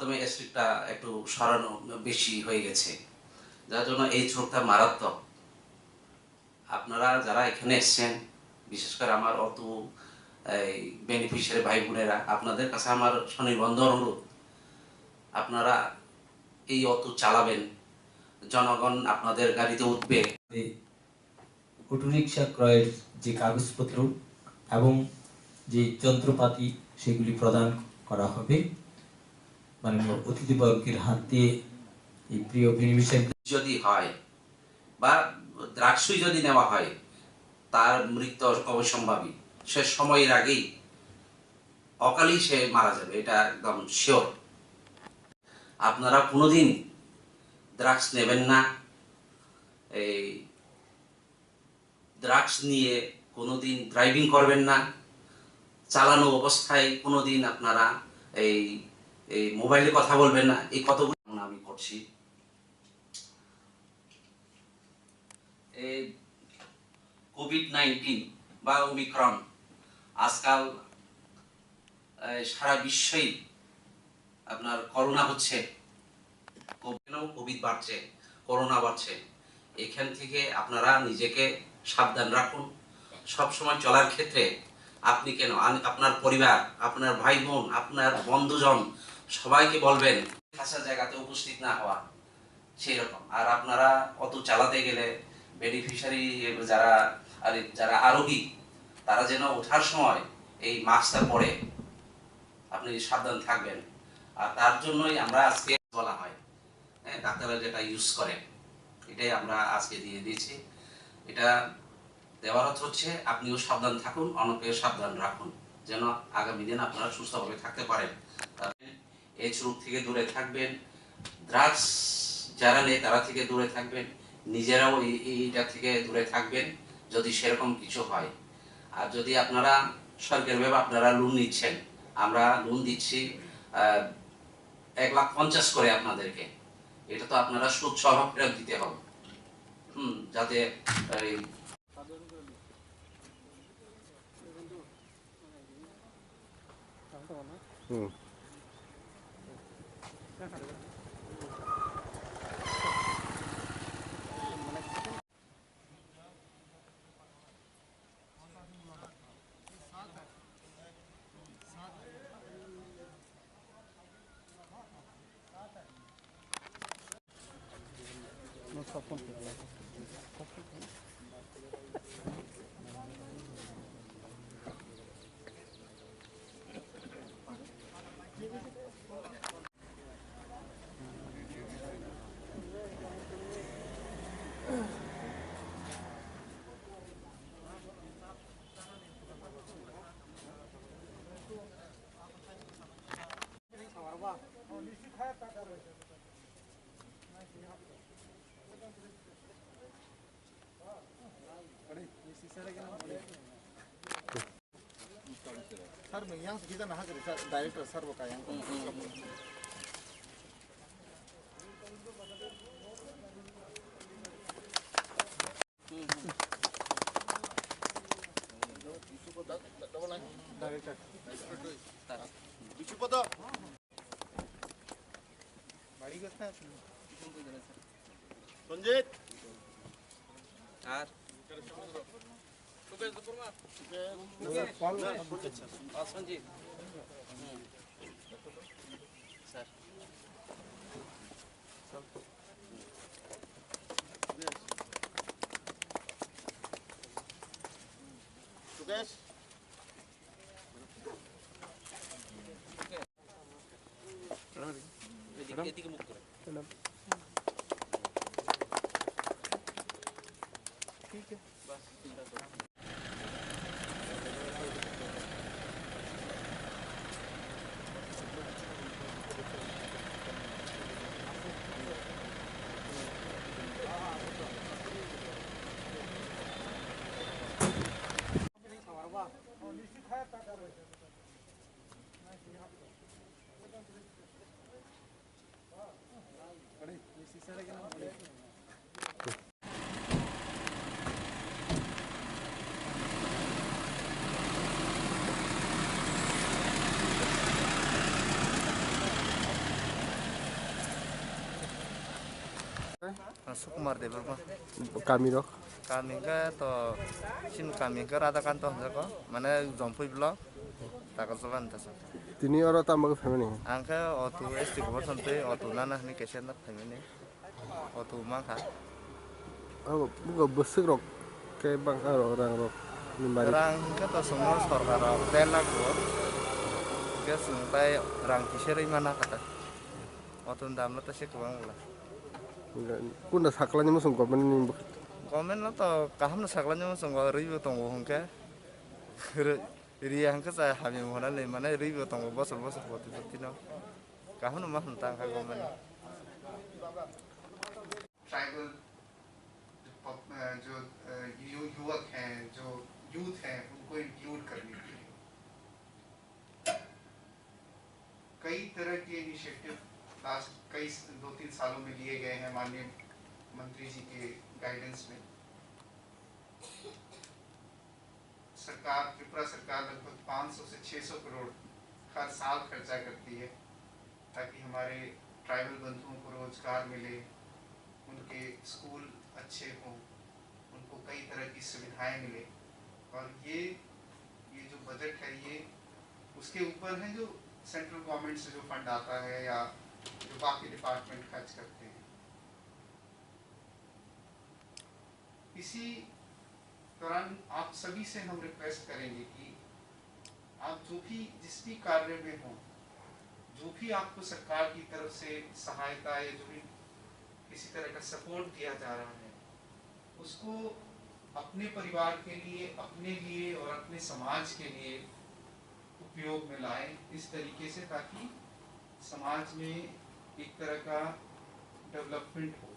মাধ্যমে অ্যাসিডটা একটু সরানো বেশি হয়ে গেছে, যার জন্য এই চোখটা মারাত্মক। আপনারা যারা এখানে এসছেন, বিশেষ করে আমার অত এই বেনিফিশিয়ারি ভাই বোনেরা, আপনাদের কাছে আমার স্বনির্বন্ধ অনুরোধ, আপনারা এই অটো চালাবেন, জনগণ আপনাদের গাড়িতে উঠবে। অটোরিকশা ক্রয়ের যে কাগজপত্র এবং যে যন্ত্রপাতি সেগুলি প্রদান করা হবে মাননীয় অতিথিবর্গের হাত দিয়ে। এই প্রিয় বেনিফিশিয়ারি যদি হয় বা দ্রাক্ষই যদি নেওয়া হয়, তার মৃত্যু অবশ্যম্ভাবী। সে সময়ের আগেই অকালেই সে মারা যাবে, এটা একদম শিওর। আপনারা কোনোদিন ড্রাগস নেবেন না। এই ড্রাগস নিয়ে কোনোদিন ড্রাইভিং করবেন না। চালানো অবস্থায় কোনোদিন আপনারা এই এই মোবাইলে কথা বলবেন না। এই কতগুলো আমি করছি। এই কোভিড-19 বা ওমিক্রন আজকাল সারা বিশ্বই আপনার করোনা হচ্ছে, কোভিড বাড়ছে, করোনা বাড়ছে। এখান থেকে আপনারা নিজেকে সাবধান রাখুন। সবসময় চলার ক্ষেত্রে আপনি কেন, আপনার পরিবার, আপনার ভাই বোন, আপনার বন্ধুজন সবাইকে বলবেন কাছের জায়গাতে উপস্থিত না হওয়া, সেই রকম। আর আপনারা অত চালাতে গেলে বেনিফিশিয়ারি যারা আরোহী, তারা যেন ওঠার সময় এই মাস্কটা পরে আপনি সাবধান থাকবেন। আর তার জন্যই আমরা আজকে বলা হয়, ডাক্তাররা যেটা ইউজ করে, এটাই আমরা আজকে দিয়ে দিয়েছি। এটা দেওয়ার অর্থ হচ্ছে আপনিও সাবধান থাকুন, অন্যকেও সাবধান রাখুন, যেন আগামী দিন আপনারা সুস্থভাবে থাকতে পারেন। এইচ রোগ থেকে দূরে থাকবেন, ড্রাগস যারা নেই তারা থেকে দূরে থাকবেন, নিজেরাও এইটা থেকে দূরে থাকবেন যদি সেরকম কিছু হয়। আর যদি আপনারা সরকারিভাবে আপনারা লোন নিচ্ছেন, আমরা লোন দিচ্ছি 1,50,000 করে আপনাদেরকে। এটা তো আপনারা সুদ সহ ফেরত দিতে হবে, যাতে Sir, yang kita nah kiri sir, director sir buka yang. Director. Bicu pada. Bari gosna. Sanjit. আর সঞ্জিত স্যার Sukesh. এদিকে মুখ করে ठीक है বাস চিন্তা করুন। Sukumar Deverma. Kami rok. Kami ke to sin kami ke rada kanto ko mana jompui blok takal solan tas. Tini orang tambah family. Angke otu esti ko sampai otu nana ni kesen nak family. Otu mangka. Oh, bukan besar rok. Kayak bang orang rok. Nimbari. Rang ke to semua sorkar tena ko. Ke sampai rang kiseri mana kata. Otu ndam lo tasik bang lah. Kuna saklanya musuh komen ni. Komen lo to kaham na saklanya musuh ribu tunggu hongke. Iri hangke saya kami mohon le mana ribu tunggu bosol buat itu no. Kaham na mah tentang komen. Tribal जो युवक हैं जो youth हैं उनको include करने के लिए कई तरह के इनिशिएटिव लास्ट कई 2-3 सालों में लिए गए हैं माननीय मंत्री जी के गाइडेंस में। सरकार त्रिपुरा सरकार लगभग 500 से 600 करोड़ हर साल खर्चा करती है ताकि हमारे ट्राइबल बंधुओं को रोजगार मिले, उनके स्कूल अच्छे हों, उनको कई तरह की सुविधाएं मिले। और ये जो बजट है ये उसके ऊपर है जो सेंट्रल गवर्नमेंट से जो फंड आता है या जो बाकी डिपार्टमेंट खर्च करते हैं। इसी दौरान आप सभी से हम रिक्वेस्ट करेंगे कि आप जो भी जिस भी कार्य में हों, जो भी आपको सरकार की तरफ से सहायता या जो भी किसी तरह का सपोर्ट दिया जा रहा है उसको अपने परिवार के लिए, अपने लिए और अपने समाज के लिए उपयोग में लाएं इस तरीके से ताकि समाज में एक तरह का डेवलपमेंट हो।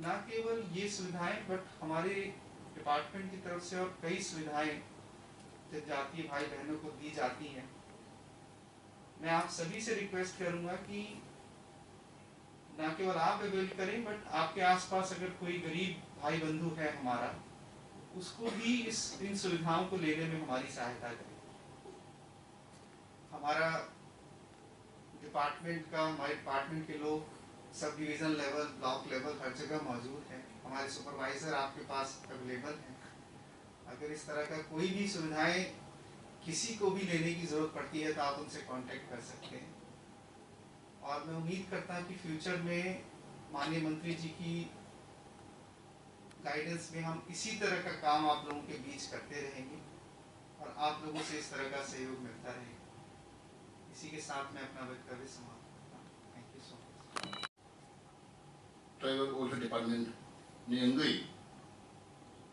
ना केवल ये सुविधाएं बट हमारे डिपार्टमेंट की तरफ से और कई सुविधाएं जनजातीय भाई बहनों को दी जाती हैं। मैं आप सभी से रिक्वेस्ट करूंगा कि ना केवल आप अवेल करें बट आपके आसपास अगर कोई गरीब भाई बंधु है हमारा उसको भी इन सुविधाओं को लेने में हमारी सहायता करें। हमारे डिपार्टमेंट के लोग subdivision level, block level हर जगह मौजूद हैं। हमारे सुपरवाइजर आपके पास अवेलेबल हैं। अगर इस तरह का कोई भी सुविधाएं किसी को भी लेने की जरूरत पड़ती है तो आप उनसे कांटेक्ट कर सकते हैं। और मैं उम्मीद करता हूं कि फ्यूचर में माननीय मंत्री जी की गाइडेंस में हम इसी तरह का काम आप लोगों के बीच करते रहेंगे और आप लोगों से इस तरह का सहयोग मिलता रहेगा। इसी के साथ मैं अपना वक्तव्य समाप्त करता हूं। Thank you so much. Tribal welfare department ni engui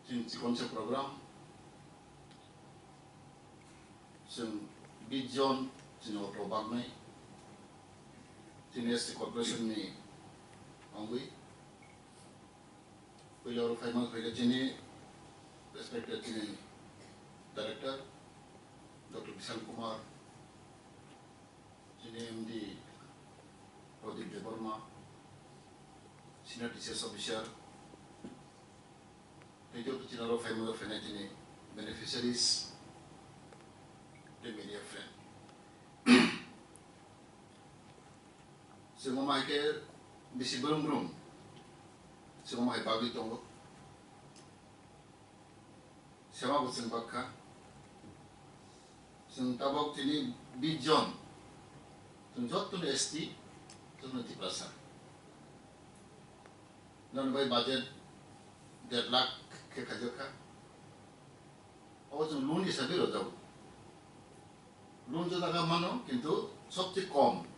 sin konsep program sin bijon sin auto bagnai sin ST corporation ni engui pila ro famous pila jini respected jini director Dr. Vishal Kumar jini MD Pradip Devarma senior teachers officer Video to General Family of Energy beneficiaries, the media friend. Semua mahir bisi belum, semua mahir bagi tunggu. Semua bukan bakha. Sentabok ini bijon, tunjuk tu ST, tu nanti pasar. Dan by budget 1.5 lakh के खजोखा और जो loan हिसाब से रोजा loan जो लगा मानो किंतु सबसे कम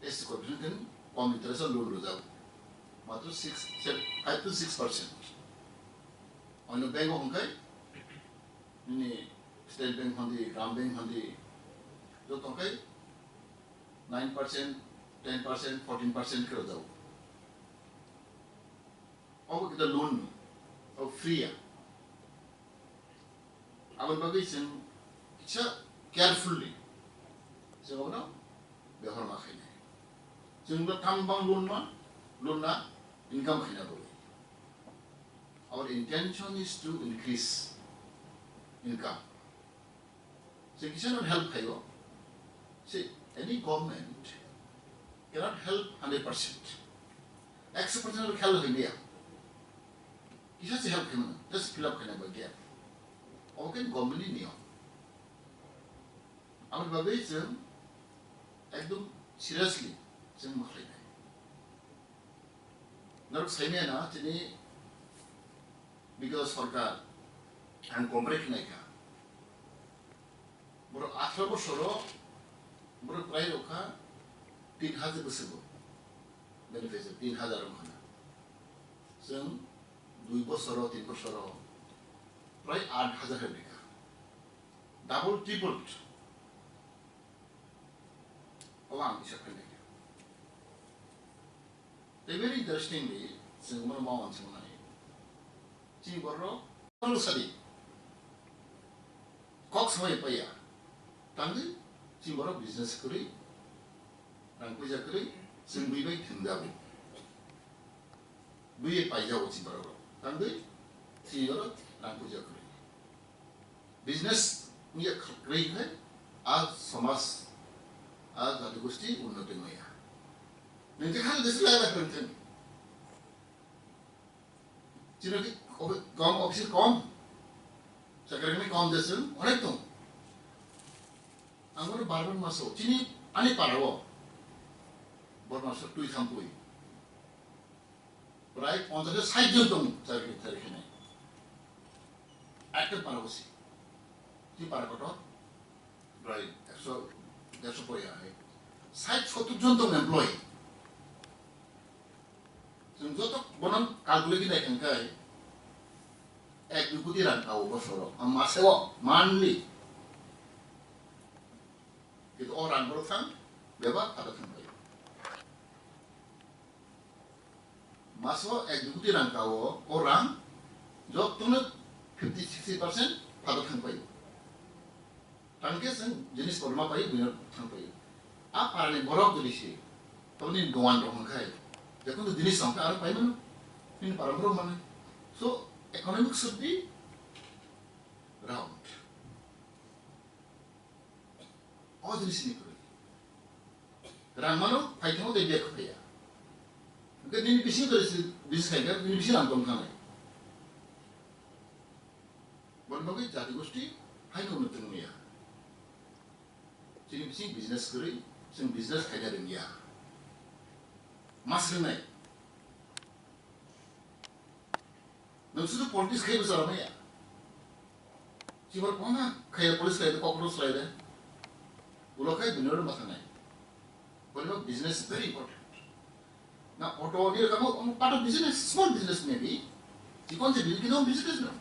ऐसे कॉर्पोरेशन कम इंटरेस्ट लोन रोजा मात्र 5 to 6% अन्य बैंक होंगे ini स्टेट बैंक होंगी ग्राम बैंक होंगी जो तो कहीं 9%, 10%, 14% के रोजा और kita loan or free ya. Awan bagi sen kita carefully. Sebab apa? Behar makhine. Sehingga tambang loan na income khina boleh. Our intention is to increase income. So kita not help kayo. See any government cannot help 100%. 100% help India. You just help him, just fill up kind of a gap. Okay, government in India. Our babies, ekdom seriously, जों मखलायनाय नरक साइमेना दिनै बिगत सरकार आं complete नायखा बर 18 बोसोराव बर प्राय रखा 3000 बोसोरबो बेनिफिट 3000 रखा जों 2 बोसोराव 3 बोसोराव प्राय 8000 होबिका डाबल ट्रिपल अवां इसाखने very interestingly, जों मोन मावन सोंनाय जि बरो सलुसारि कक्स होय पाया तांगि जि बरो बिजनेस करि रां पैसा करि जों बिबाय थंजाबो बिए पाइजाव जि बरो तांगि जि बरो रां पैसा करि बिजनेस नि खरै है आज समाज आज जाति गोष्ठी उन्नति नया नोंथि खालि दिस लायला होनथों जिनोखि कम अफिस कम साख्रिनि कम देसों अनेक दं आंगोर बारबन मासो जिनि आनि पाराव बरमासो टुइ थामपुइ प्राय 50 60 जन दं साख्रिनि एक्टिभ पारावसि जि पाराकट प्राय 100 पया है 60-70 जन दं एमप्लॉय जों जत बनम कालकुलेट नायखांखाय 1 कोटी रां आव बोसोराव मासेव मान्थलि किन्तु अ रां बरो थां बेबा खाता थांबाय मासेव 1 कोटी रां आव अ रां जतनो 50-60% खाता थांबाय तांके जों जिनिस बरमा पाइ बिनो थांबाय आ पारनि बरफ दिलिसि तनि दवान दंखाय देखो तो दिनेश संख्या आर पाइमन इन परम्परा माने सो economics should be round all this ni kuri ramano paitho de biak khaya ke din bisi to bis khaya din bisi ram tom khana bon bagai jati goshti haino nutun ya jini bisi business kuri sing business khaya de ya masrnai नोंसोर politics खाय बसार में जीवर कोना खाय police खाय cockroach खाय दे उलो खाय बिनोर माथानाय बोलो बिजनेस वेरी इंपोर्टेंट ना ऑटो ऑडियो का part of business small business में भी जी कौन से बिल की बिजनेस ना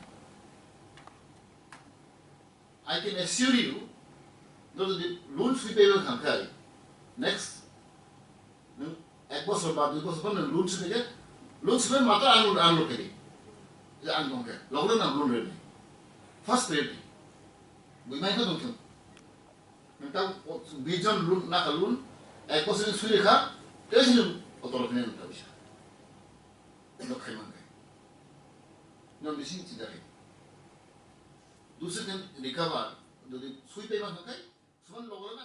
आई कैन एश्योर यू दो लोन स्वीपेबल खाय नेक्स्ट एक बছর বা 2 বছর পর লোন স্পে মাত্র আনলো করি যে আনলো কে লগলে না লোন রেডি ফার্স্ট রেডি বুঝাই না তুমি নটা বিজন লোন না লোন এক বছর সুই রেখা তেছিল অতর কিনে নটা পয়সা নো খাই মাঙ্গে নো বেশি চিন্তা রে दूसरे दिन रिकवर যদি সুই পেবা না খাই সমান লগলে না